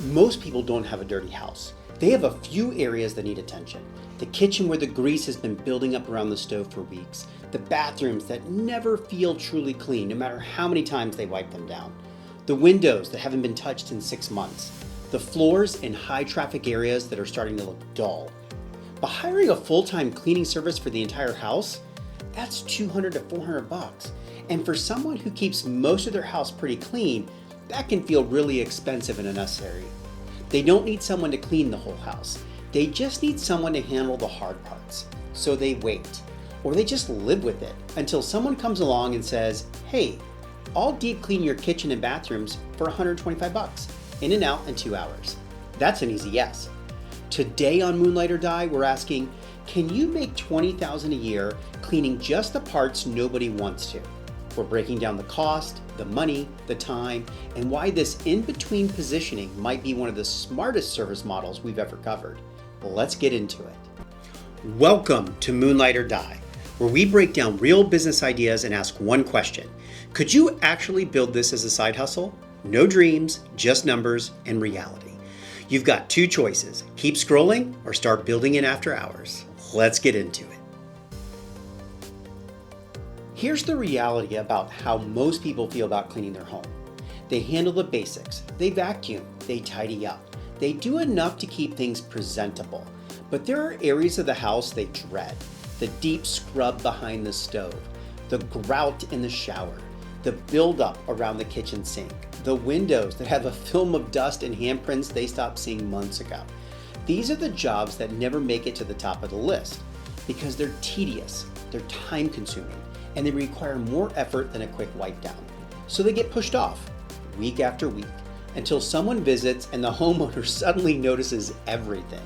Most people don't have a dirty house. They have a few areas that need attention. The kitchen where the grease has been building up around the stove for weeks. The bathrooms that never feel truly clean no matter how many times they wipe them down. The windows that haven't been touched in 6 months. The floors in high traffic areas that are starting to look dull. But hiring a full-time cleaning service for the entire house, that's $200 to $400. And for someone who keeps most of their house pretty clean, that can feel really expensive and unnecessary. They don't need someone to clean the whole house. They just need someone to handle the hard parts. So they wait, or they just live with it until someone comes along and says, hey, I'll deep clean your kitchen and bathrooms for $125, in and out in 2 hours. That's an easy yes. Today on Moonlight or Die, we're asking, can you make $20,000 a year cleaning just the parts nobody wants to? We're breaking down the cost, the money, the time, and why this in-between positioning might be one of the smartest service models we've ever covered. Let's get into it. Welcome to Moonlight or Die, where we break down real business ideas and ask one question. Could you actually build this as a side hustle? No dreams, just numbers and reality. You've got two choices, keep scrolling or start building it after hours. Let's get into it. Here's the reality about how most people feel about cleaning their home. They handle the basics, they vacuum, they tidy up, they do enough to keep things presentable. But there are areas of the house they dread. The deep scrub behind the stove, the grout in the shower, the buildup around the kitchen sink, the windows that have a film of dust and handprints they stopped seeing months ago. These are the jobs that never make it to the top of the list because they're tedious, they're time consuming, and they require more effort than a quick wipe down. So they get pushed off week after week until someone visits and the homeowner suddenly notices everything.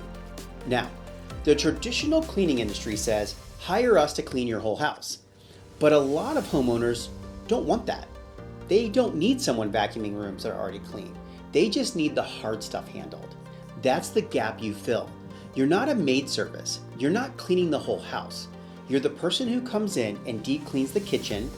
Now, the traditional cleaning industry says, hire us to clean your whole house. But a lot of homeowners don't want that. They don't need someone vacuuming rooms that are already clean. They just need the hard stuff handled. That's the gap you fill. You're not a maid service. You're not cleaning the whole house. You're the person who comes in and deep cleans the kitchen,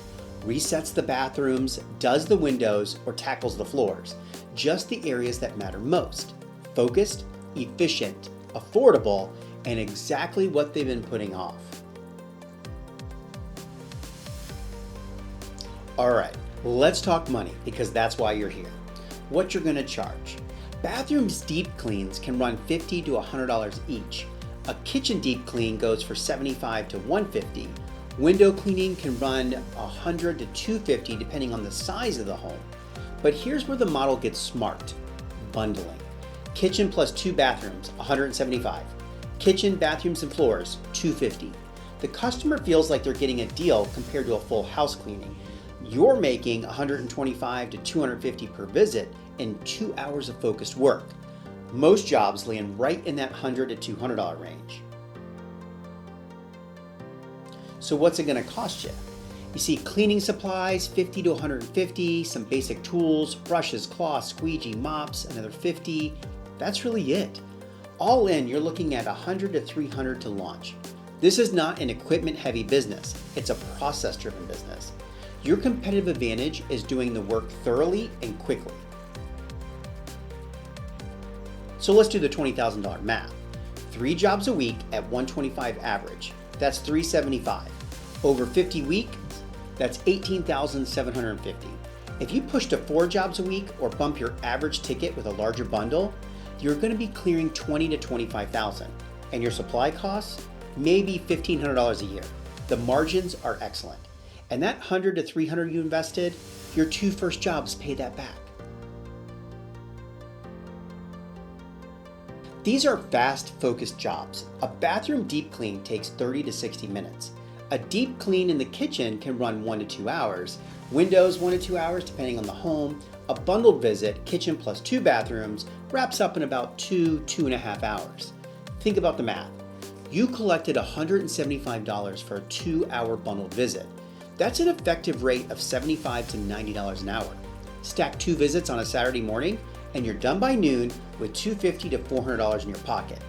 resets the bathrooms, does the windows, or tackles the floors. Just the areas that matter most. Focused, efficient, affordable, and exactly what they've been putting off. All right, let's talk money because that's why you're here. What you're gonna charge. Bathrooms deep cleans can run $50 to $100 each. A kitchen deep clean goes for $75 to $150. Window cleaning can run $100 to $250 depending on the size of the home. But here's where the model gets smart. Bundling. Kitchen plus 2 bathrooms, $175. Kitchen, bathrooms, and floors, $250. The customer feels like they're getting a deal compared to a full house cleaning. You're making $125 to $250 per visit in 2 hours of focused work. Most jobs land right in that $100 to $200 range. So what's it going to cost you? You see cleaning supplies, $50 to $150, some basic tools, brushes, cloths, squeegee, mops, another $50. That's really it. All in, you're looking at $100 to $300 to launch. This is not an equipment-heavy business. It's a process-driven business. Your competitive advantage is doing the work thoroughly and quickly. So let's do the $20,000 math. 3 jobs a week at $125 average. That's $375. Over 50 weeks, that's $18,750. If you push to 4 jobs a week or bump your average ticket with a larger bundle, you're going to be clearing $20,000 to $25,000. And your supply costs, maybe $1,500 a year. The margins are excellent. And that $100 to $300 you invested, your 2 first jobs pay that back. These are fast, focused jobs. A bathroom deep clean takes 30 to 60 minutes. A deep clean in the kitchen can run 1 to 2 hours. Windows 1 to 2 hours depending on the home. A bundled visit, kitchen plus 2 bathrooms, wraps up in about 2.5 hours. Think about the math. You collected $175 for a 2-hour bundled visit. That's an effective rate of $75 to $90 an hour. Stack 2 visits on a Saturday morning, and you're done by noon with $250 to $400 in your pocket.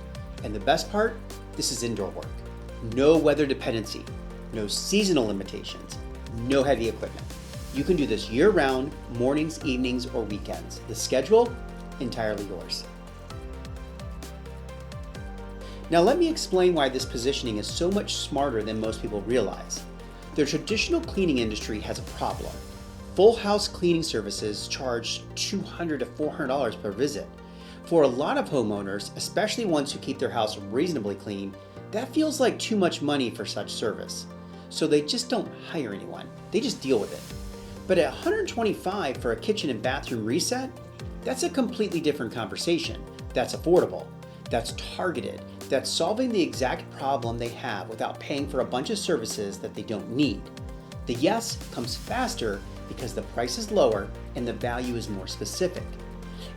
And the best part, this is indoor work. No weather dependency, no seasonal limitations, no heavy equipment. You can do this year-round, mornings, evenings, or weekends. The schedule? entirely yours. Now let me explain why this positioning is so much smarter than most people realize. The traditional cleaning industry has a problem. Full house cleaning services charge $200 to $400 per visit. For a lot of homeowners, especially ones who keep their house reasonably clean, that feels like too much money for such service. So they just don't hire anyone, they just deal with it. But at $125 for a kitchen and bathroom reset, that's a completely different conversation. That's affordable, that's targeted, that's solving the exact problem they have without paying for a bunch of services that they don't need. The yes comes faster because the price is lower and the value is more specific.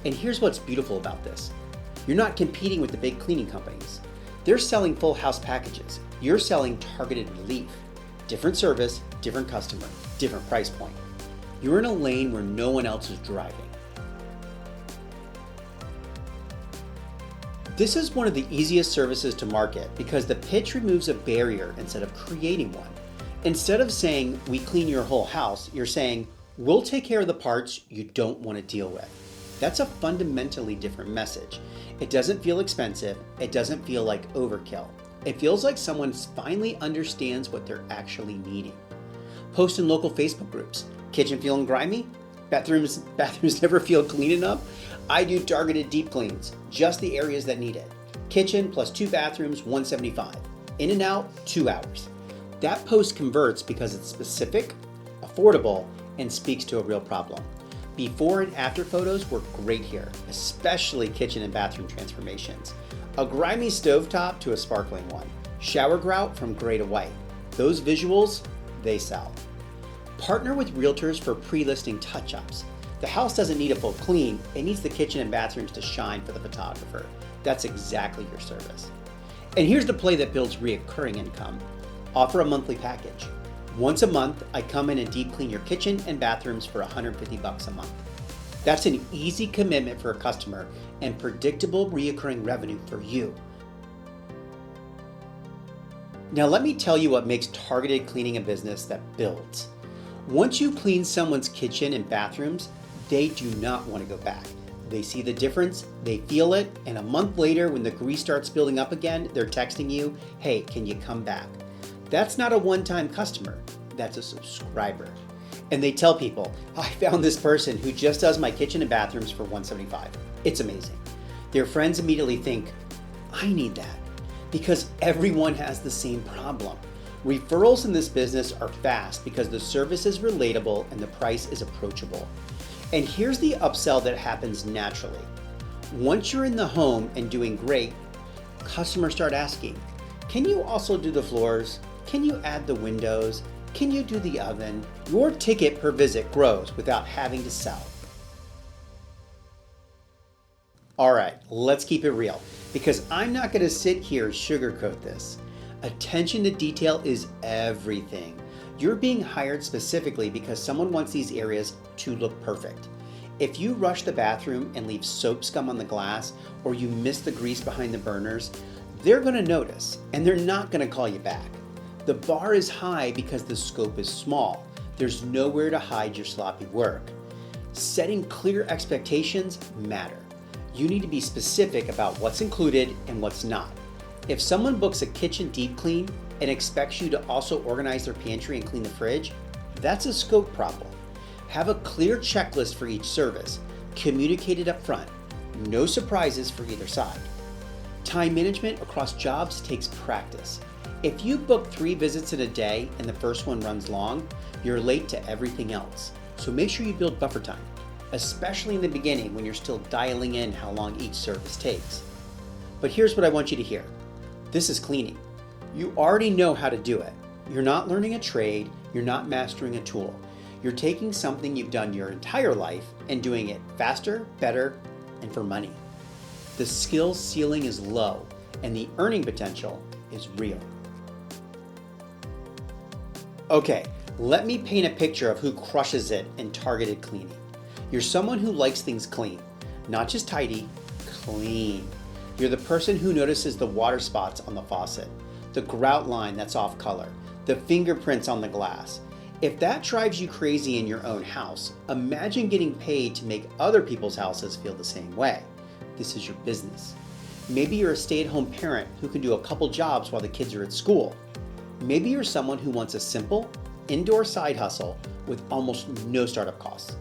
And here's what's beautiful about this. You're not competing with the big cleaning companies. They're selling full house packages. You're selling targeted relief. Different service, different customer, different price point. You're in a lane where no one else is driving. This is one of the easiest services to market because the pitch removes a barrier instead of creating one. Instead of saying, we clean your whole house, you're saying, we'll take care of the parts you don't want to deal with. That's a fundamentally different message. It doesn't feel expensive. It doesn't feel like overkill. It feels like someone finally understands what they're actually needing. Post in local Facebook groups. Kitchen feeling grimy? Bathrooms never feel clean enough? I do targeted deep cleans, just the areas that need it. Kitchen plus 2 bathrooms, $175. In and out, 2 hours. That post converts because it's specific, affordable, and speaks to a real problem. Before and after photos work great here, especially kitchen and bathroom transformations. A grimy stovetop to a sparkling one. Shower grout from gray to white. Those visuals, they sell. Partner with realtors for pre-listing touch-ups. The house doesn't need a full clean, it needs the kitchen and bathrooms to shine for the photographer. That's exactly your service. And here's the play that builds reoccurring income. Offer a monthly package. Once a month, I come in and deep clean your kitchen and bathrooms for $150 a month. That's an easy commitment for a customer and predictable reoccurring revenue for you. Now let me tell you what makes targeted cleaning a business that builds. Once you clean someone's kitchen and bathrooms, they do not want to go back. They see the difference, they feel it, and a month later when the grease starts building up again, they're texting you, hey, can you come back? That's not a one-time customer, that's a subscriber. And they tell people, I found this person who just does my kitchen and bathrooms for $175. It's amazing. Their friends immediately think, I need that, because everyone has the same problem. Referrals in this business are fast because the service is relatable and the price is approachable. And here's the upsell that happens naturally. Once you're in the home and doing great, customers start asking, can you also do the floors? Can you add the windows? Can you do the oven? Your ticket per visit grows without having to sell. All right, let's keep it real because I'm not going to sit here and sugarcoat this. Attention to detail is everything. You're being hired specifically because someone wants these areas to look perfect. If you rush the bathroom and leave soap scum on the glass or you miss the grease behind the burners, they're going to notice and they're not going to call you back. The bar is high because the scope is small. There's nowhere to hide your sloppy work. Setting clear expectations matter. You need to be specific about what's included and what's not. If someone books a kitchen deep clean and expects you to also organize their pantry and clean the fridge, that's a scope problem. Have a clear checklist for each service. Communicate it up front. No surprises for either side. Time management across jobs takes practice. If you book 3 visits in a day and the first one runs long, you're late to everything else. So make sure you build buffer time, especially in the beginning when you're still dialing in how long each service takes. But here's what I want you to hear. This is cleaning. You already know how to do it. You're not learning a trade, you're not mastering a tool. You're taking something you've done your entire life and doing it faster, better, and for money. The skills ceiling is low and the earning potential is real. Okay, let me paint a picture of who crushes it in targeted cleaning. You're someone who likes things clean, not just tidy, clean. You're the person who notices the water spots on the faucet, the grout line that's off color, the fingerprints on the glass. If that drives you crazy in your own house, imagine getting paid to make other people's houses feel the same way. This is your business. Maybe you're a stay-at-home parent who can do a couple jobs while the kids are at school. Maybe you're someone who wants a simple, indoor side hustle with almost no startup costs.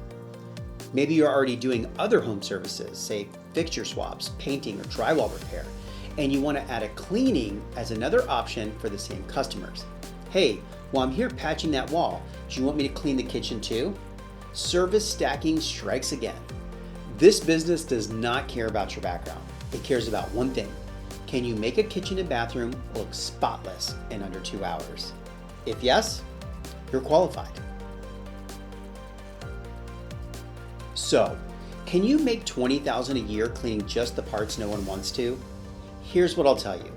Maybe you're already doing other home services, say fixture swaps, painting, or drywall repair, and you want to add a cleaning as another option for the same customers. Hey, while I'm here patching that wall, do you want me to clean the kitchen too? Service stacking strikes again. This business does not care about your background. It cares about one thing. Can you make a kitchen and bathroom look spotless in under 2 hours? If yes, you're qualified. So, can you make $20,000 a year cleaning just the parts no one wants to? Here's what I'll tell you.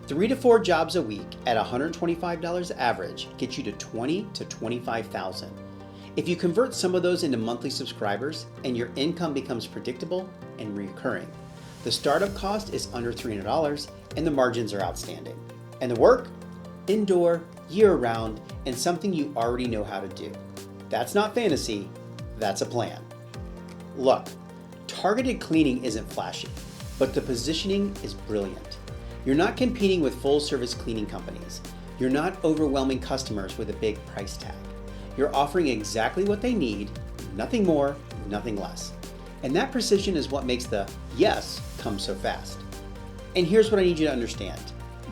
3 to 4 jobs a week at $125 average get you to $20,000 to $25,000. If you convert some of those into monthly subscribers and your income becomes predictable and recurring, the startup cost is under $300 and the margins are outstanding. And the work? Indoor, year-round, and something you already know how to do. That's not fantasy, that's a plan. Look, targeted cleaning isn't flashy, but the positioning is brilliant. You're not competing with full-service cleaning companies. You're not overwhelming customers with a big price tag. You're offering exactly what they need, nothing more, nothing less. And that precision is what makes the yes come so fast. And here's what I need you to understand.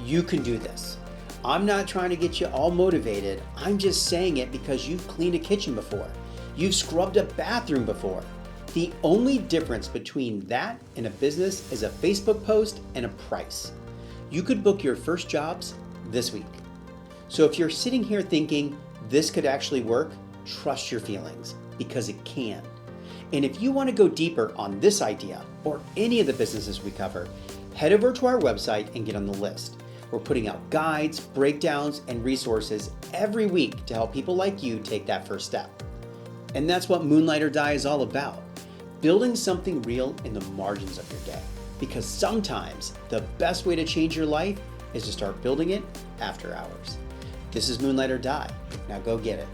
You can do this. I'm not trying to get you all motivated. I'm just saying it because you've cleaned a kitchen before. You've scrubbed a bathroom before. The only difference between that and a business is a Facebook post and a price. You could book your first jobs this week. So if you're sitting here thinking this could actually work, trust your feelings because it can. And if you want to go deeper on this idea or any of the businesses we cover, head over to our website and get on the list. We're putting out guides, breakdowns, and resources every week to help people like you take that first step. And that's what Moonlight or Die is all about. Building something real in the margins of your day. Because sometimes the best way to change your life is to start building it after hours. This is Moonlight or Die. Now go get it.